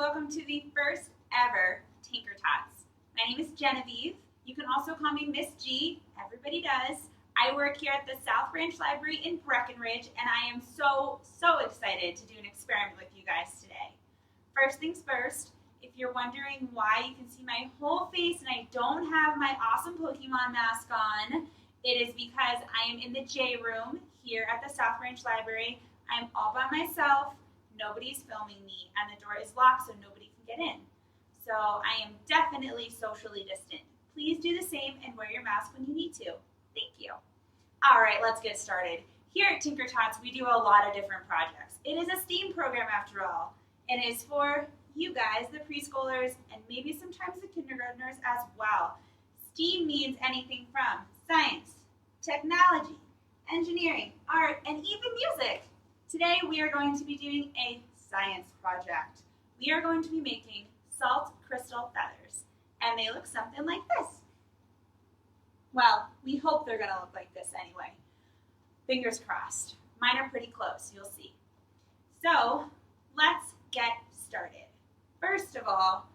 welcome to the first ever Tinker Tots. My name is Genevieve. You can also call me Miss G. Everybody does. I work here at the South Branch Library in Breckenridge, and I am so excited to do an experiment with you guys today. First things first, if you're wondering why you can see my whole face and I don't have my awesome Pokemon mask on, it is because I am in the J room here at the South Branch Library. I'm all by myself. Nobody's filming me, and the door is locked so nobody can get in. So I am definitely socially distant. Please do the same and wear your mask when you need to. Thank you. All right, let's get started. Here at Tinker Tots, we do a lot of different projects. It is a STEAM program after all, and it is for you guys, the preschoolers, and maybe sometimes the kindergartners as well. STEAM means anything from science, technology, engineering, art, and even music. Today we are going to be doing a science project. We are going to be making salt crystal feathers, and they look something like this. Well, we hope they're going to look like this anyway. Fingers crossed. Mine are pretty close, you'll see. So let's get started. First of all,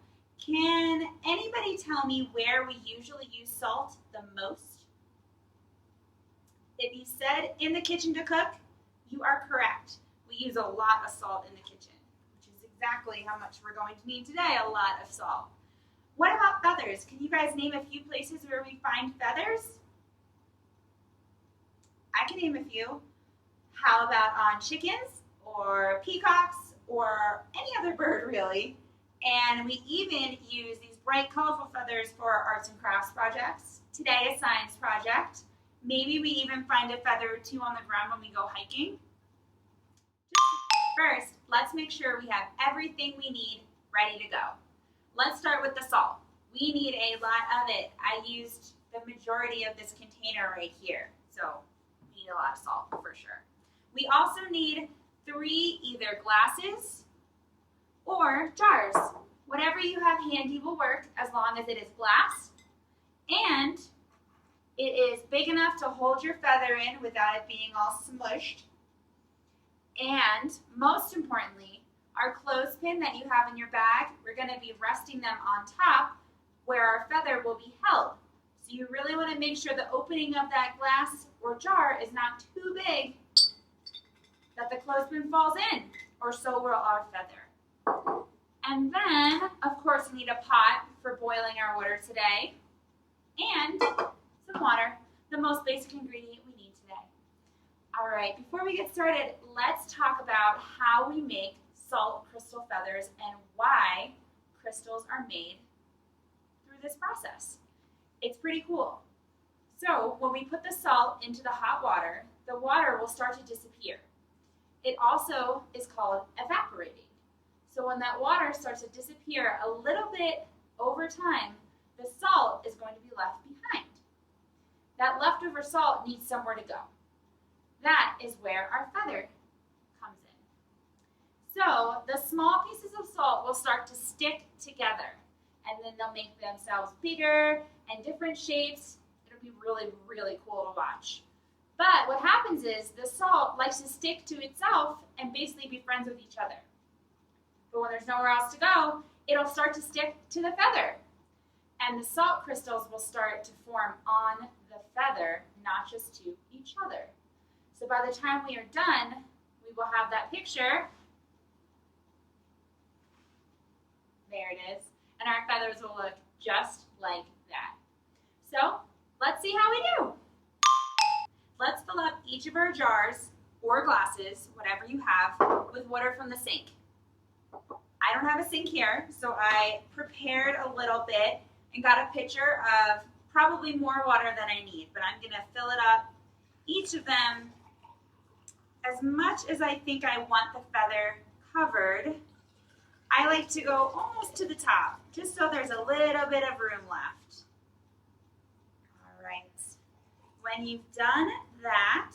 can anybody tell me where we usually use salt the most? If you said in the kitchen to cook, you are correct. We use a lot of salt in the kitchen, which is exactly how much we're going to need today, a lot of salt. What about feathers? Can you guys name a few places where we find feathers? I can name a few. How about on chickens or peacocks or any other bird really? And we even use these bright, colorful feathers for our arts and crafts projects. Today, a science project. Maybe we even find a feather or two on the ground when we go hiking. First, let's make sure we have everything we need ready to go. Let's start with the salt. We need a lot of it. I used the majority of this container right here, so we need a lot of salt for sure. We also need 3 either glasses or jars. Whatever you have handy will work as long as it is glass and it is big enough to hold your feather in without it being all smushed. And most importantly, our clothespin that you have in your bag, we're going to be resting them on top where our feather will be held. So you really want to make sure the opening of that glass or jar is not too big that the clothespin falls in, or so will our feather. And then, of course, we need a pot for boiling our water today, and some water, the most basic ingredient we need today. All right, before we get started, let's talk about how we make salt crystal feathers and why crystals are made through this process. It's pretty cool. So when we put the salt into the hot water, the water will start to disappear. It also is called evaporating. So when that water starts to disappear a little bit over time, the salt is going to be left behind. That leftover salt needs somewhere to go. That is where our feather comes in. So the small pieces of salt will start to stick together, and then they'll make themselves bigger and different shapes. It'll be really cool to watch. But what happens is the salt likes to stick to itself and basically be friends with each other. But when there's nowhere else to go, it'll start to stick to the feather. And the salt crystals will start to form on the feather, not just to each other. So by the time we are done, we will have that picture. There it is. And our feathers will look just like that. So let's see how we do. Let's fill up each of our jars or glasses, whatever you have, with water from the sink. I don't have a sink here, so I prepared a little bit and got a pitcher of probably more water than I need, but I'm gonna fill it up, each of them, as much as I think I want the feather covered. I like to go almost to the top, just so there's a little bit of room left. All right, when you've done that,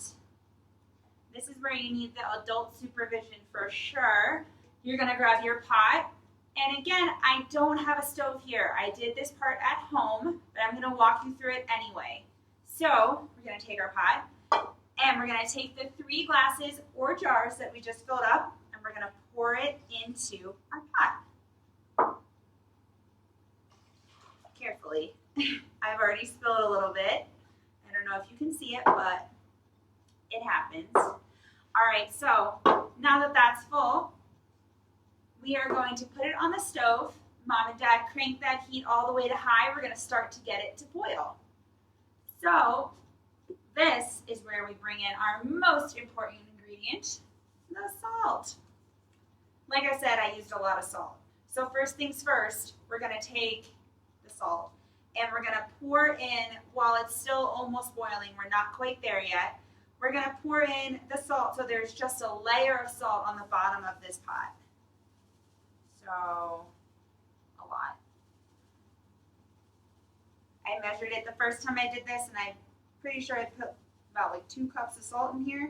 this is where you need the adult supervision for sure. You're gonna grab your pot. And again, I don't have a stove here. I did this part at home, but I'm gonna walk you through it anyway. So we're gonna take our pot and we're gonna take the 3 glasses or jars that we just filled up and we're gonna pour it into our pot. carefully. I've already spilled a little bit. I don't know if you can see it, but it happens. All right, so now that that's full, we are going to put it on the stove. Mom and Dad crank that heat all the way to high. We're going to start to get it to boil. So this is where we bring in our most important ingredient, the salt. Like I said, I used a lot of salt. So first things first, we're going to take the salt and we're going to pour in, while it's still almost boiling, we're not quite there yet, we're going to pour in the salt so there's just a layer of salt on the bottom of this pot. So, a lot. I measured it the first time I did this, and I'm pretty sure I put about like 2 cups of salt in here,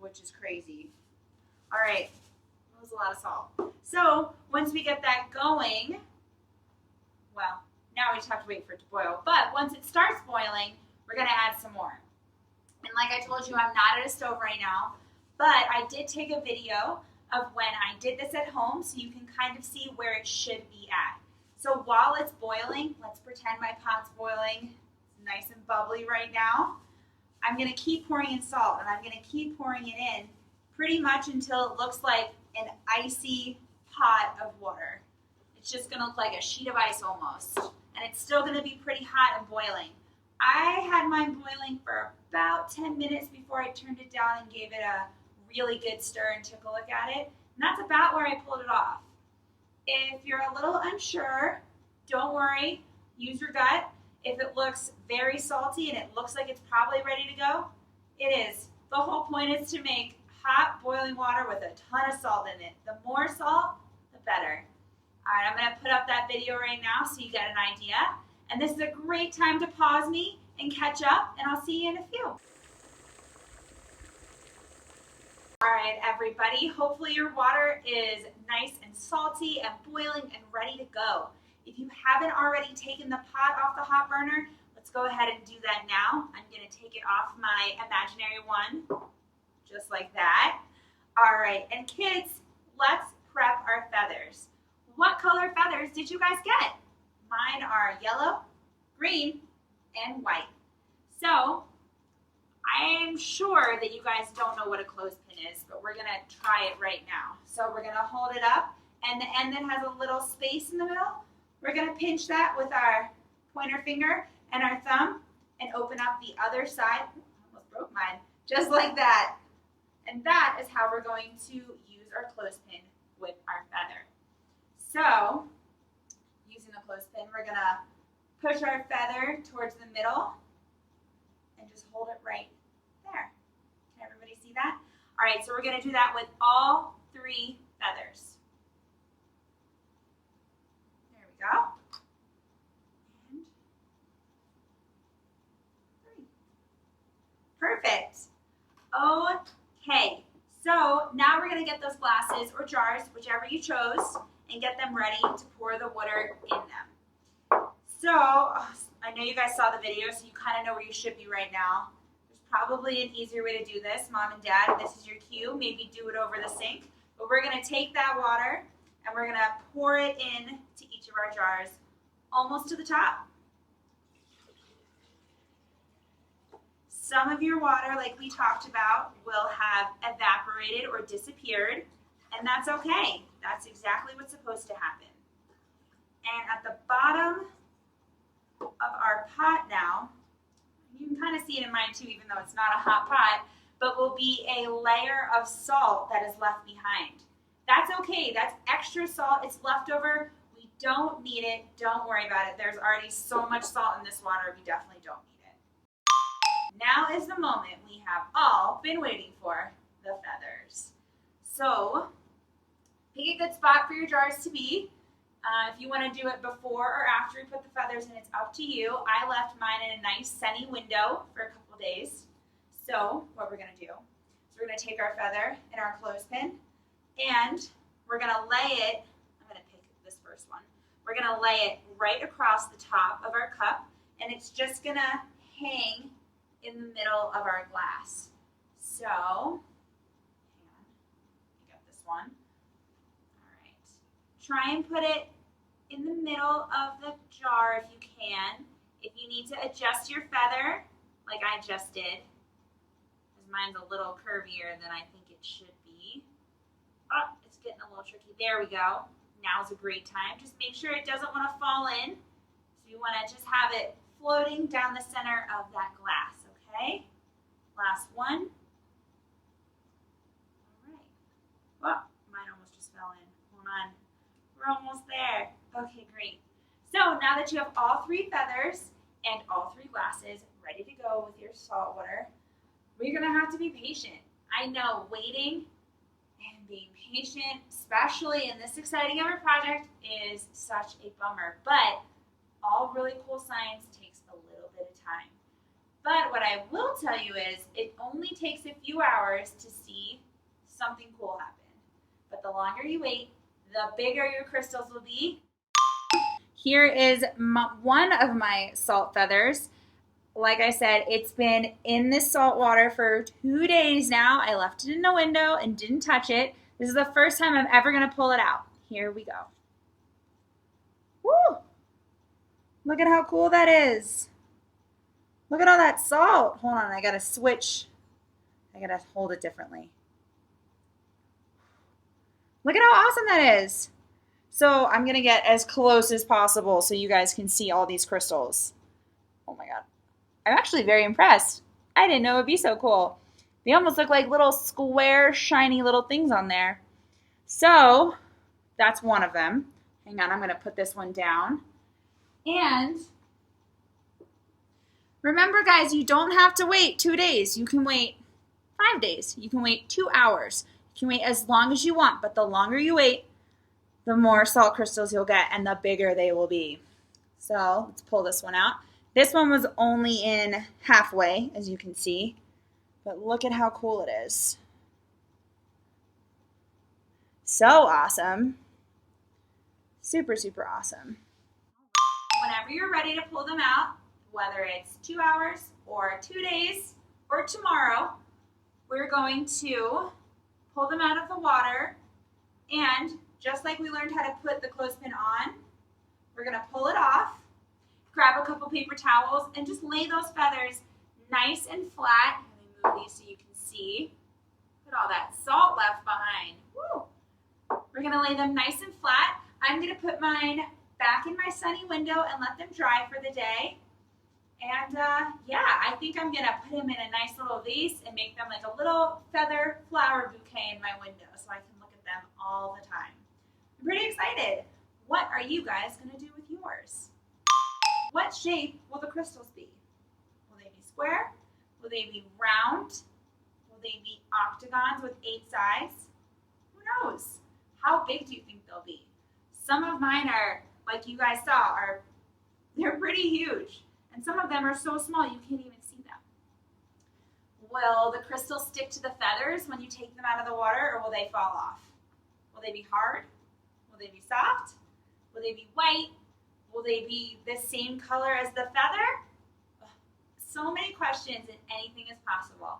which is crazy. All right, that was a lot of salt. So, once we get that going, well, now we just have to wait for it to boil. But once it starts boiling, we're going to add some more. And like I told you, I'm not at a stove right now, but I did take a video of when I did this at home so you can kind of see where it should be at. So while it's boiling, let's pretend my pot's boiling. It's nice and bubbly right now. I'm going to keep pouring in salt, and I'm going to keep pouring it in pretty much until it looks like an icy pot of water. It's just going to look like a sheet of ice almost. And it's still going to be pretty hot and boiling. I had mine boiling for about 10 minutes before I turned it down and gave it a really good stir and took a look at it. And that's about where I pulled it off. If you're a little unsure, don't worry. Use your gut. If it looks very salty and it looks like it's probably ready to go, it is. The whole point is to make hot boiling water with a ton of salt in it. The more salt, the better. All right, I'm going to put up that video right now so you get an idea. And this is a great time to pause me and catch up, and I'll see you in a few. All right, everybody, hopefully your water is nice and salty and boiling and ready to go. If you haven't already taken the pot off the hot burner, let's go ahead and do that now. I'm going to take it off my imaginary one, just like that. All right, and kids, let's prep our feathers. What color feathers did you guys get? Mine are yellow, green, and white. So I'm sure that you guys don't know what a clothespin is, but we're going to try it right now. So we're going to hold it up, and the end that has a little space in the middle, we're going to pinch that with our pointer finger and our thumb and open up the other side. Almost broke mine. Just like that. And that is how we're going to use our clothespin with our feather. So, using the clothespin, we're going to push our feather towards the middle and just hold it right there. Can everybody see that? All right, so we're going to do that with all 3 feathers. There we go. And 3. Perfect. Okay, so now we're going to get those glasses or jars, whichever you chose, and get them ready to pour the water in them. So, I know you guys saw the video, so you kind of know where you should be right now. There's probably an easier way to do this. Mom and Dad, this is your cue. Maybe do it over the sink. But we're going to take that water, and we're going to pour it in to each of our jars, almost to the top. Some of your water, like we talked about, will have evaporated or disappeared, and that's okay. That's exactly what's supposed to happen. And at the bottom of our pot now, you can kind of see it in mine too, even though it's not a hot pot, but will be a layer of salt that is left behind. That's okay. That's extra salt. It's leftover. We don't need it. Don't worry about it. There's already so much salt in this water. We definitely don't need it. Now is the moment we have all been waiting for, the feathers. So, pick a good spot for your jars to be. If you want to do it before or after we put the feathers in, it's up to you. I left mine in a nice sunny window for a couple days. So what we're going to do is we're going to take our feather and our clothespin, and we're going to lay it, I'm going to pick this first one, we're going to lay it right across the top of our cup, and it's just going to hang in the middle of our glass. So, hang on, pick up this one. Try and put it in the middle of the jar if you can. If you need to adjust your feather, like I just did, because mine's a little curvier than I think it should be. Oh, it's getting a little tricky. There we go. Now's a great time. Just make sure it doesn't want to fall in. So you want to just have it floating down the center of that glass, okay? Last one. All right. Well, mine almost just fell in. Hold on. We're almost there. Okay, great. So now that you have all 3 feathers and all 3 glasses ready to go with your salt water, we're going to have to be patient. I know waiting and being patient, especially in this exciting of a project, is such a bummer. But all really cool science takes a little bit of time. But what I will tell you is it only takes a few hours to see something cool happen. But the longer you wait, the bigger your crystals will be. Here is one of my salt feathers. Like I said, it's been in this salt water for 2 days now. I left it in the window and didn't touch it. This is the first time I'm ever going to pull it out. Here we go. Woo! Look at how cool that is. Look at all that salt. Hold on, I got to switch. I got to hold it differently. Look at how awesome that is. So I'm going to get as close as possible so you guys can see all these crystals. Oh my God. I'm actually very impressed. I didn't know it would be so cool. They almost look like little square, shiny little things on there. So that's one of them. Hang on, I'm going to put this one down. And remember, guys, you don't have to wait 2 days. You can wait 5 days. You can wait 2 hours. You can wait as long as you want, but the longer you wait, the more salt crystals you'll get and the bigger they will be. So let's pull this one out. This one was only in halfway, as you can see, but look at how cool it is. So awesome. Super, super awesome. Whenever you're ready to pull them out, whether it's 2 hours or 2 days or tomorrow, we're going to pull them out of the water, and just like we learned how to put the clothespin on, we're going to pull it off, grab a couple paper towels, and just lay those feathers nice and flat. Let me move these so you can see. Look at all that salt left behind. Woo! We're going to lay them nice and flat. I'm going to put mine back in my sunny window and let them dry for the day. And yeah, I think I'm going to put them in a nice little vase and make them like a little feather flower bouquet in my window so I can look at them all the time. I'm pretty excited. What are you guys going to do with yours? What shape will the crystals be? Will they be square? Will they be round? Will they be octagons with 8 sides? Who knows? How big do you think they'll be? Some of mine are, like you guys saw, they're pretty huge. And some of them are so small you can't even see them. Will the crystals stick to the feathers when you take them out of the water, or will they fall off? Will they be hard? Will they be soft? Will they be white? Will they be the same color as the feather? So many questions, and anything is possible.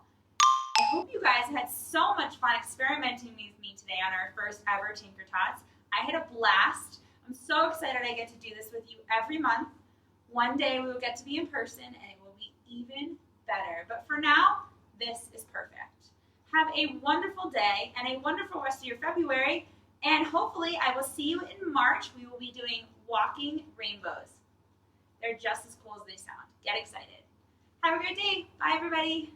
I hope you guys had so much fun experimenting with me today on our first ever Tinker Tots. I had a blast. I'm so excited I get to do this with you every month. One day we will get to be in person and it will be even better. But for now, this is perfect. Have a wonderful day and a wonderful rest of your February. And hopefully I will see you in March. We will be doing walking rainbows. They're just as cool as they sound. Get excited. Have a great day. Bye, everybody.